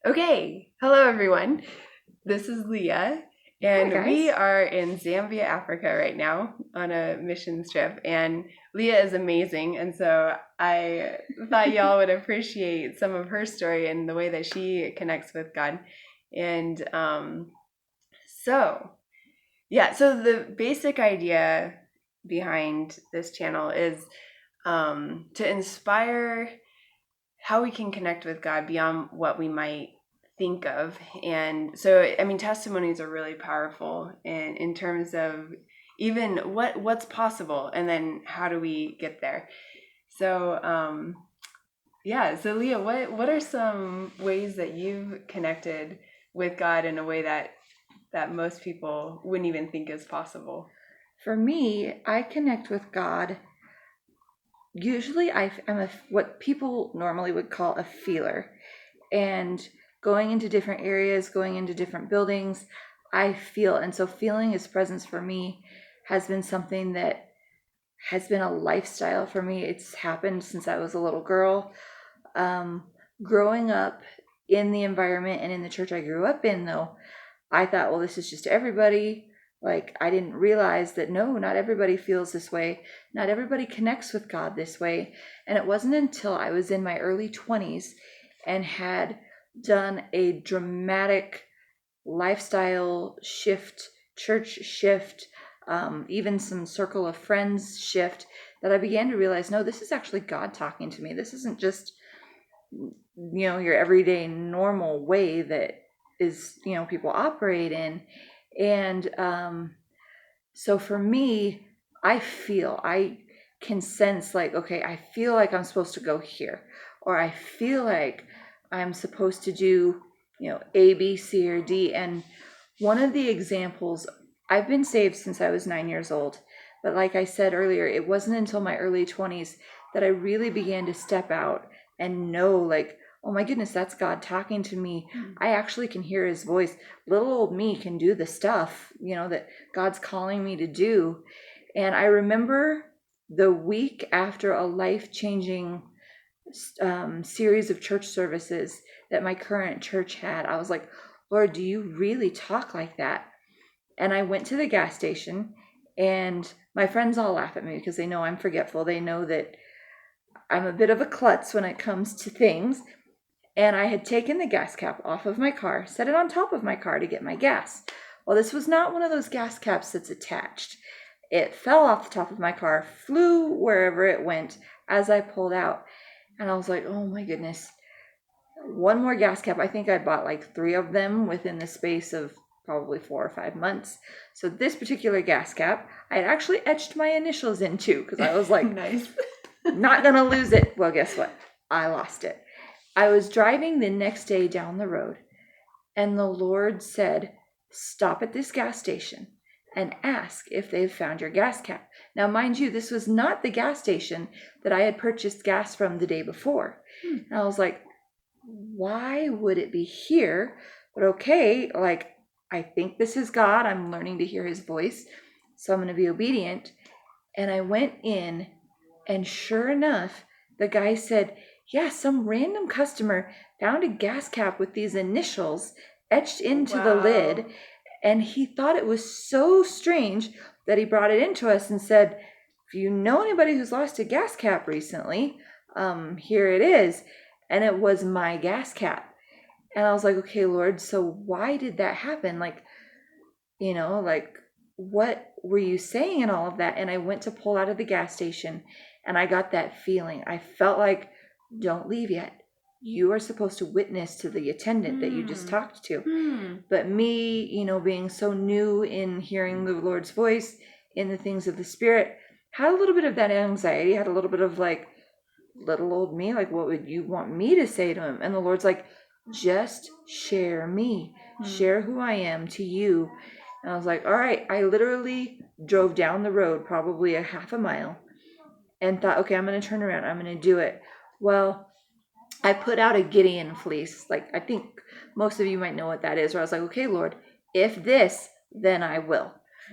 Okay, hello everyone. This is Leah, and Hi, we guys. are in Zambia, Africa right now on a mission trip. And Leah is amazing, and so I thought y'all would appreciate some of her story and the way that she connects with God. And so, so the basic idea behind this channel is to inspire how we can connect with God beyond what we might think of. And so, I mean, testimonies are really powerful in terms of even what's possible and then how do we get there. So, so Leah, what are some ways that you've connected with God in a way that most people wouldn't even think is possible? For me, I connect with God. Usually, I'm what people normally would call a feeler. And going into different areas, going into different buildings, I feel. And so, feeling His presence for me has been something that has been a lifestyle for me. It's happened since I was a little girl. Um, Growing up in the environment and in the church I grew up in, though, I thought, well, this is just everybody. Like, I didn't realize that no, not everybody feels this way. Not everybody connects with God this way. And it wasn't until I was in my early 20s and had done a dramatic lifestyle shift, church shift, even some circle of friends shift, that I began to realize, no, this is actually God talking to me. This isn't just, your everyday normal way that is, people operate in. And so for me, I can sense, like, okay, I feel like I'm supposed to go here, or I feel like I'm supposed to do, A, B, C, or D. And one of the examples, I've been saved since I was 9 years old. But like I said earlier, it wasn't until my early 20s that I really began to step out and know, like, oh my goodness, that's God talking to me. I actually can hear His voice. Little old me can do the stuff, that God's calling me to do. And I remember the week after a life-changing series of church services that my current church had, I was like, Lord, do you really talk like that? And I went to the gas station, and my friends all laugh at me because they know I'm forgetful. They know that I'm a bit of a klutz when it comes to things. And I had taken the gas cap off of my car, set it on top of my car to get my gas. Well, this was not one of those gas caps that's attached. It fell off the top of my car, flew wherever it went as I pulled out. And I was like, oh my goodness, one more gas cap. I think I bought like 3 of them within the space of probably 4 or 5 months. So this particular gas cap, I had actually etched my initials into because I was like, Nice. not gonna lose it. Well, guess what? I lost it. I was driving the next day down the road, and the Lord said, stop at this gas station and ask if they've found your gas cap. Now, mind you, this was not the gas station that I had purchased gas from the day before. And I was like, why would it be here? But okay, like, I think this is God. I'm learning to hear His voice, so I'm going to be obedient. And I went in, and sure enough, the guy said, yeah, some random customer found a gas cap with these initials etched into the lid. And he thought it was so strange that he brought it into us and said, if you know anybody who's lost a gas cap recently, here it is. And it was my gas cap. And I was like, okay, Lord, so why did that happen? Like, like, what were you saying and all of that? And I went to pull out of the gas station, and I got that feeling. I felt like, don't leave yet. You are supposed to witness to the attendant that you just talked to. But me, being so new in hearing the Lord's voice in the things of the Spirit, had a little bit of that anxiety, had a little bit of like, little old me, like, what would you want me to say to him? And the Lord's like, just share me, share who I am to you. And I was like, all right. I literally drove down the road probably a half a mile and thought, okay, I'm going to turn around. I'm going to do it. Well, I put out a Gideon fleece. Like, I think most of you might know what that is. Where I was like, okay, Lord, if this, then I will.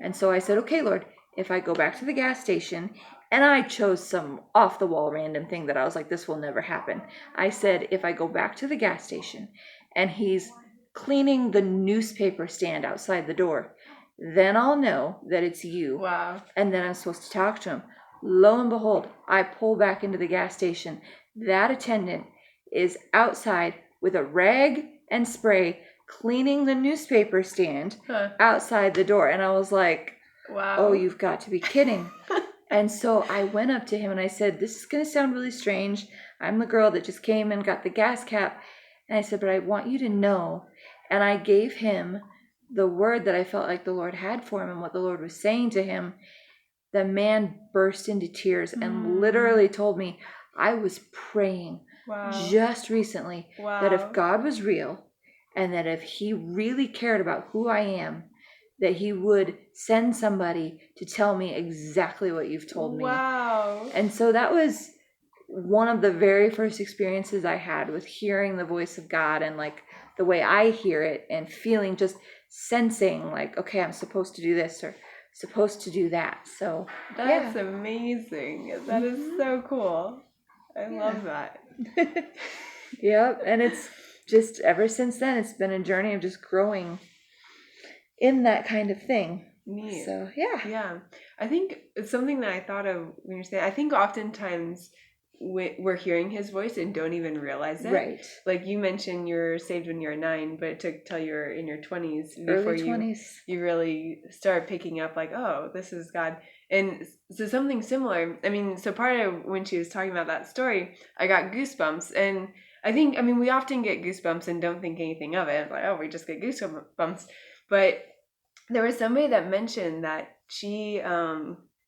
And so I said, okay, Lord, if I go back to the gas station And I chose some off the wall random thing that I was like, this will never happen. I said, if I go back to the gas station and he's cleaning the newspaper stand outside the door, then I'll know that it's you. Wow. And then I'm supposed to talk to him. Lo and behold, I pull back into the gas station. That attendant is outside with a rag and spray cleaning the newspaper stand outside the door. And I was like, wow. Oh, you've got to be kidding. And so I went up to him and I said, this is going to sound really strange. I'm the girl that just came and got the gas cap. And I said, but I want you to know. And I gave him the word that I felt like the Lord had for him and what the Lord was saying to him. The man burst into tears and literally told me, I was praying just recently that if God was real and that if he really cared about who I am, that he would send somebody to tell me exactly what you've told me. Wow. And so that was one of the very first experiences I had with hearing the voice of God and like the way I hear it and feeling, just sensing like, okay, I'm supposed to do this or supposed to do that. So that's amazing. That is so cool. I love that. Yep. And it's just ever since then, it's been a journey of just growing in that kind of thing. Neat. So yeah, I think it's something that I thought of when you're saying, I think oftentimes we're hearing his voice and don't even realize it. Right. Like you mentioned, you're saved when you're 9, but it took till you're in your 20s before early 20s. you really start picking up like, oh, this is God. And so something similar. I mean, so part of when she was talking about that story, I got goosebumps. And I think, I mean, we often get goosebumps and don't think anything of it. Like, oh, we just get goosebumps. But there was somebody that mentioned that she,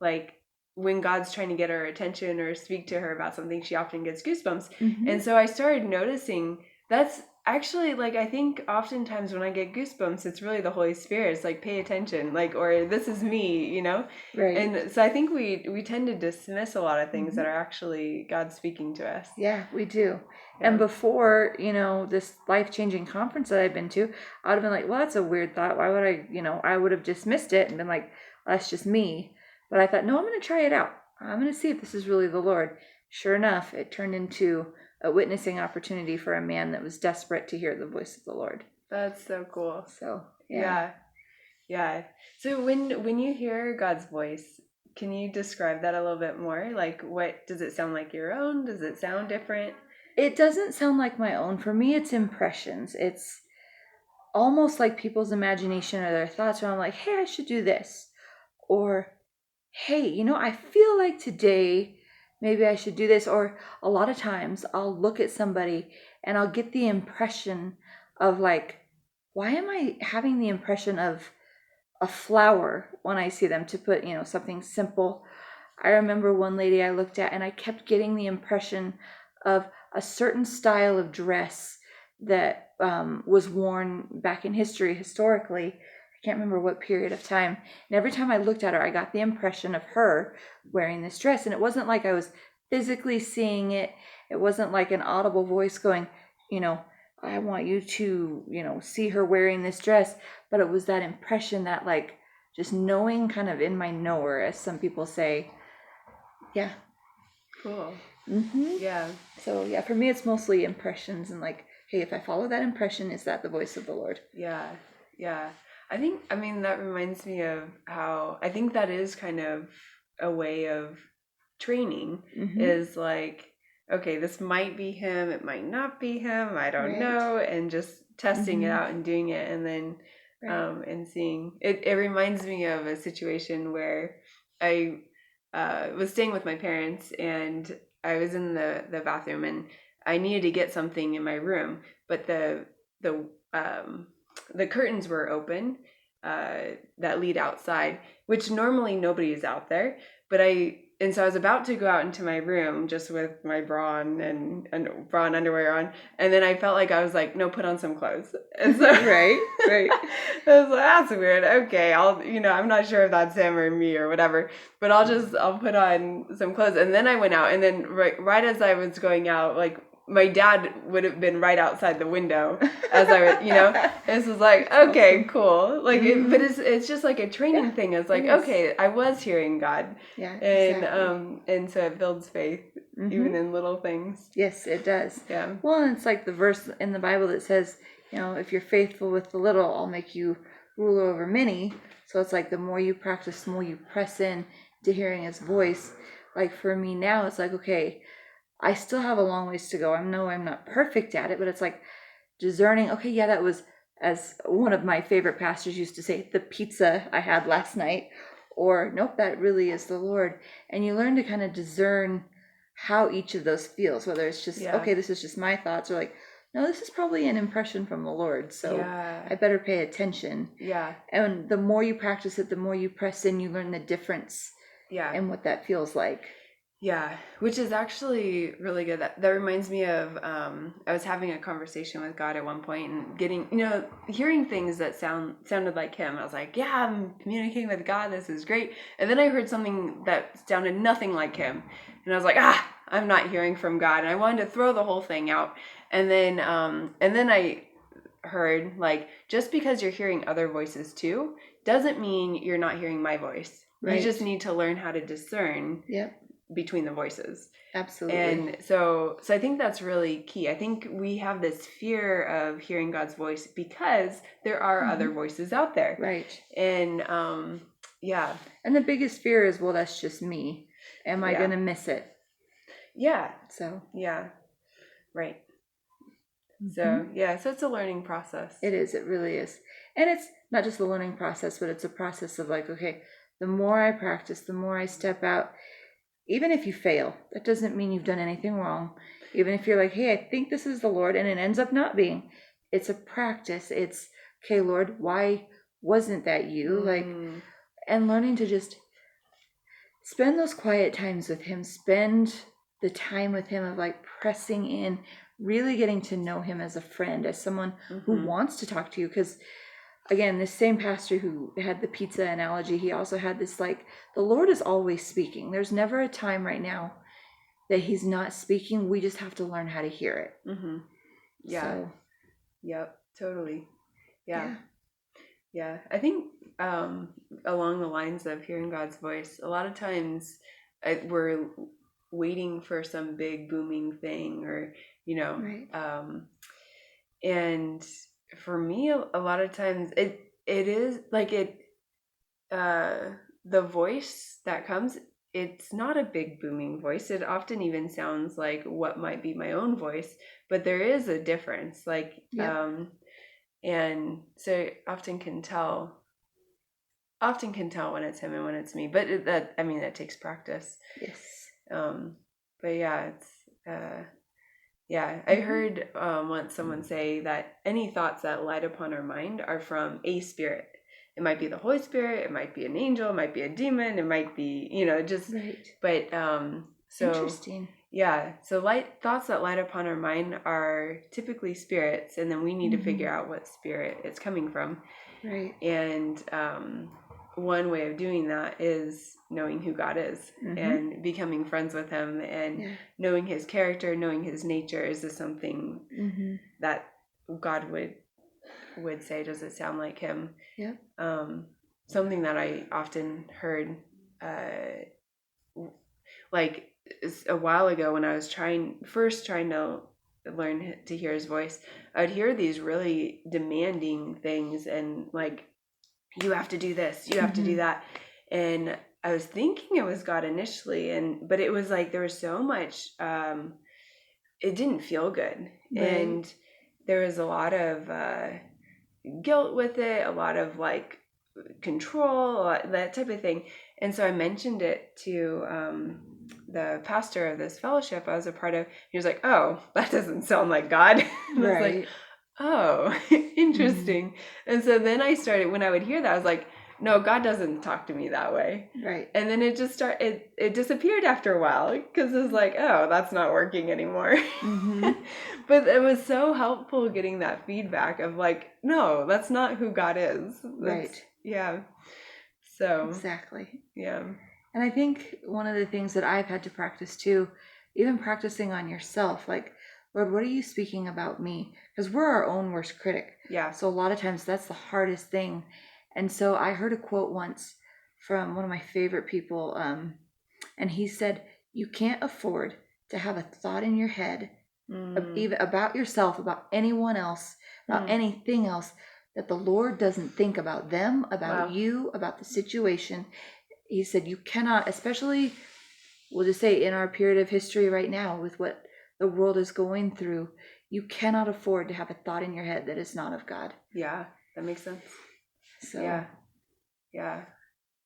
like, when God's trying to get her attention or speak to her about something, she often gets goosebumps. Mm-hmm. And so I started noticing that's actually, like, I think oftentimes when I get goosebumps, it's really the Holy Spirit. It's like, pay attention, like, or this is me, you know? Right. And so I think we tend to dismiss a lot of things that are actually God speaking to us. Yeah, we do. Yeah. And before, this life-changing conference that I've been to, I would have been like, well, that's a weird thought. Why would I would have dismissed it and been like, well, that's just me. But I thought, no, I'm going to try it out. I'm going to see if this is really the Lord. Sure enough, it turned into a witnessing opportunity for a man that was desperate to hear the voice of the Lord. That's so cool. So, yeah. So when you hear God's voice, can you describe that a little bit more? Like, what does it sound like your own? Does it sound different? It doesn't sound like my own. For me, it's impressions. It's almost like people's imagination or their thoughts where I'm like, hey, I should do this. Or, hey, I feel like today maybe I should do this. Or a lot of times I'll look at somebody and I'll get the impression of like, why am I having the impression of a flower when I see them, to put, something simple. I remember one lady I looked at and I kept getting the impression of a certain style of dress that was worn back in history, historically. I can't remember what period of time. And every time I looked at her, I got the impression of her wearing this dress. And it wasn't like I was physically seeing it. It wasn't like an audible voice going, I want you to, see her wearing this dress. But it was that impression, that like just knowing, kind of in my knower, as some people say. Yeah. Cool. Mm-hmm. Yeah. So yeah, for me, it's mostly impressions and like, hey, if I follow that impression, is that the voice of the Lord? Yeah. I mean, that reminds me of how I think that is kind of a way of training, is like, okay, this might be him, it might not be him, I don't know, and just testing it out and doing it, and then and seeing it. It reminds me of a situation where I was staying with my parents, and I was in the bathroom, and I needed to get something in my room, but the curtains were open that lead outside, which normally nobody is out there, but so I was about to go out into my room just with my bra and bra and underwear on, and then I felt like I was like, no, put on some clothes. And so right. I was like, that's weird. Okay, I'm not sure if that's him or me or whatever, but I'll put on some clothes. And then I went out, and then right as I was going out, like my dad would have been right outside the window as I would, this was like, okay, awesome. Cool. Like, Mhm. but it's just like a training Yeah, thing. It's like, it is. okay, I was hearing God. Yeah, And, exactly. and so it builds faith even in little things. Yes, it does. Yeah. Well, and it's like the verse in the Bible that says, if you're faithful with the little, I'll make you ruler over many. So it's like the more you practice, the more you press in to hearing his voice. Like for me now, it's like, okay, I still have a long ways to go. I know I'm not perfect at it, but it's like discerning, okay, yeah, that was, as one of my favorite pastors used to say, the pizza I had last night. Or, nope, that really is the Lord. And you learn to kind of discern how each of those feels, whether it's just, okay, this is just my thoughts, or like, no, this is probably an impression from the Lord, so I better pay attention. Yeah. And the more you practice it, the more you press in, you learn the difference and what that feels like. Yeah, which is actually really good. That reminds me of I was having a conversation with God at one point and getting, hearing things that sounded like him. I was like, yeah, I'm communicating with God. This is great. And then I heard something that sounded nothing like him. And I was like, I'm not hearing from God. And I wanted to throw the whole thing out. And then I heard, like, just because you're hearing other voices too doesn't mean you're not hearing my voice. Right. You just need to learn how to discern. Yep. Between the voices. Absolutely. And so I think that's really key. I think we have this fear of hearing God's voice because there are other voices out there. Right. And yeah. And the biggest fear is, well, that's just me. Am I going to miss it? Yeah. So. Yeah. Right. So so it's a learning process. It is. It really is. And it's not just a learning process, but it's a process of like, okay, the more I practice, the more I step out. Even if you fail, that doesn't mean you've done anything wrong. Even if you're like, hey, I think this is the Lord, and it ends up not being. It's a practice. It's, okay, Lord, why wasn't that you? Like, and learning to just spend those quiet times with him, spend the time with him of like pressing in, really getting to know him as a friend, as someone who wants to talk to you. Because again, this same pastor who had the pizza analogy, he also had this like, the Lord is always speaking. There's never a time right now that he's not speaking. We just have to learn how to hear it. Yeah. So. Yep. Totally. Yeah. I think along the lines of hearing God's voice, a lot of times we're waiting for some big booming thing or, and for me, a lot of times it is like the voice that comes, it's not a big booming voice. It often even sounds like what might be my own voice, but there is a difference. Like, and so often can tell when it's him and when it's me. But that takes practice. Yes. But yeah, it's I heard once someone say that any thoughts that light upon our mind are from a spirit. It might be the Holy Spirit, it might be an angel, it might be a demon, it might be, just right. But so interesting. Yeah. So thoughts that light upon our mind are typically spirits, and then we need to figure out what spirit it's coming from. Right. And one way of doing that is knowing who God is and becoming friends with him and knowing his character, knowing his nature. Is this something that God would say? Does it sound like him? Yeah. Something that I often heard like a while ago when I was trying to learn to hear his voice, I would hear these really demanding things and like, you have to do this, you have to do that. And I was thinking it was God initially, but it was like there was so much, it didn't feel good. Right. And there was a lot of guilt with it, a lot of like control, that type of thing. And so I mentioned it to the pastor of this fellowship I was a part of. He was like, oh, that doesn't sound like God. And I was like, oh, interesting. And so then I started, when I would hear that, I was like, no, God doesn't talk to me that way. Right. And then it just it disappeared after a while because it was like, oh, that's not working anymore. But it was so helpful getting that feedback of like, no, that's not who God is. Right. Yeah. So. Exactly. Yeah. And I think one of the things that I've had to practice too, even practicing on yourself, like Lord, what are you speaking about me? Because we're our own worst critic. Yeah. So a lot of times that's the hardest thing. And so I heard a quote once from one of my favorite people, and he said, you can't afford to have a thought in your head even about yourself, about anyone else, about anything else, that the Lord doesn't think about them, about you, about the situation. He said, you cannot, especially, we'll just say in our period of history right now, with what the world is going through, you cannot afford to have a thought in your head that is not of God. Yeah, that makes sense. So yeah,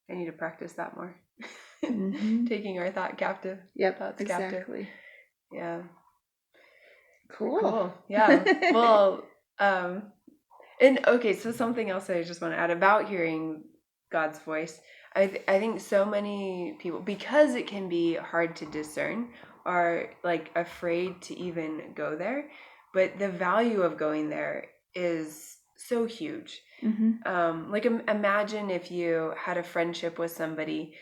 I need to practice that more. Taking our thought captive. Yep, thoughts exactly. Captive. Yeah. Cool. Yeah. Well, and okay, so something else I just want to add about hearing God's voice. I think so many people, because it can be hard to discern, are like afraid to even go there. But the value of going there is so huge. Like imagine if you had a friendship with somebody,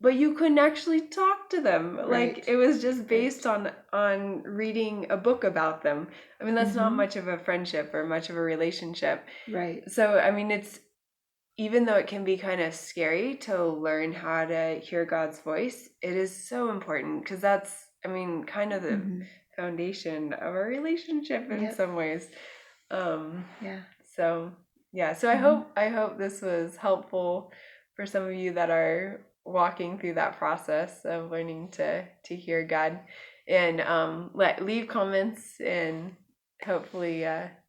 but you couldn't actually talk to them. Like it was just based on reading a book about them. I mean, that's not much of a friendship or much of a relationship. Right. So, I mean, it's, even though it can be kind of scary to learn how to hear God's voice, it is so important, because that's, I mean, kind of the foundation of a relationship in some ways. So I hope this was helpful for some of you that are walking through that process of learning to hear God, and leave comments, and hopefully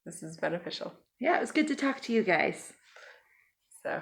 this is beneficial. Yeah, it was good to talk to you guys. So